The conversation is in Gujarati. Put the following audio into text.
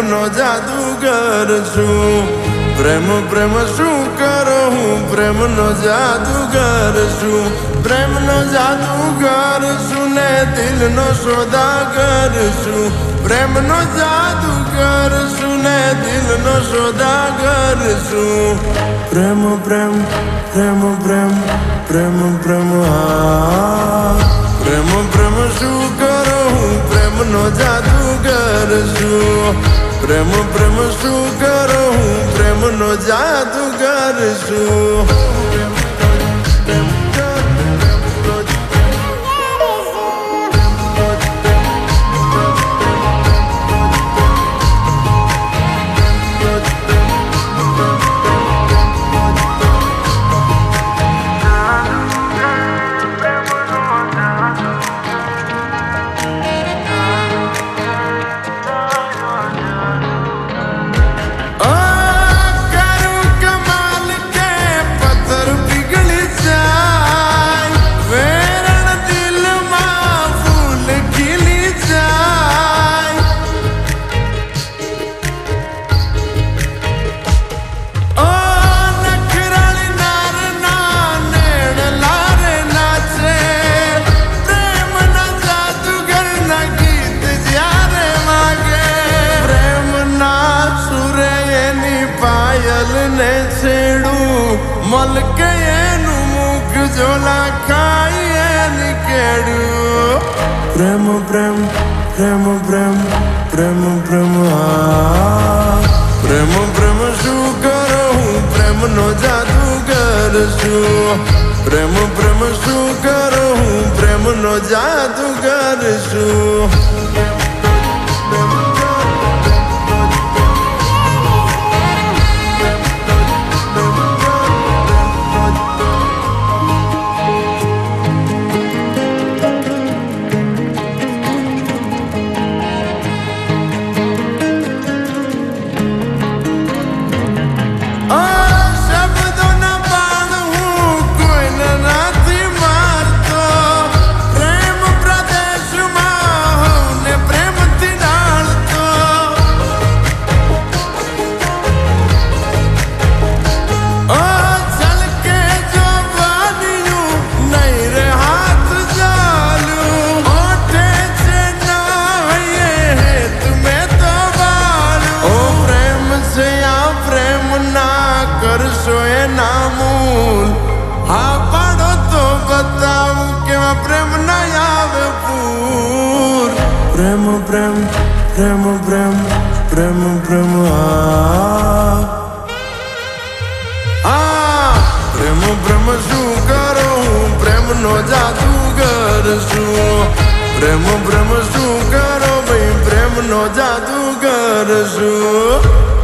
પ્રેમનો જાદુગર છું. પ્રેમ પ્રેમ શું કરું હું પ્રેમનો જાદુગર છું. પ્રેમનો જાદુગર છું ને દિલનો સોદાગર છું. પ્રેમનો જાદુગર છું ને દિલનો સોદાગર છું. પ્રેમ પ્રેમ પ્રેમ પ્રેમ પ્રેમ પ્રેમ પ્રેમ પ્રેમ શું કરું હું પ્રેમનો જાદુગર છું. પ્રેમ પ્રેમ શું કરું હું પ્રેમનો જાદુગર છું. ને છેડું મલકે એનું મુખ ઝોલા ખાઈ એની કેડું. પ્રેમ પ્રેમ પ્રેમ પ્રેમ પ્રેમ પ્રેમ પ્રેમ પ્રેમ શું કરું હું પ્રેમનો જાદુગર છું. પ્રેમ પ્રેમ શું કરું હું પ્રેમનો જાદુગર છું. કરશો એના મૂલ હા પાડો તો બતાવું કેવા પ્રેમ ના આવે પૂર. પ્રેમ પ્રેમ પ્રેમ પ્રેમ પ્રેમ પ્રેમ પ્રેમ પ્રેમ શું કરો હું પ્રેમનો જાદુગર છું. પ્રેમ પ્રેમ શું કરો ભાઈ પ્રેમનો જાદુગર છું.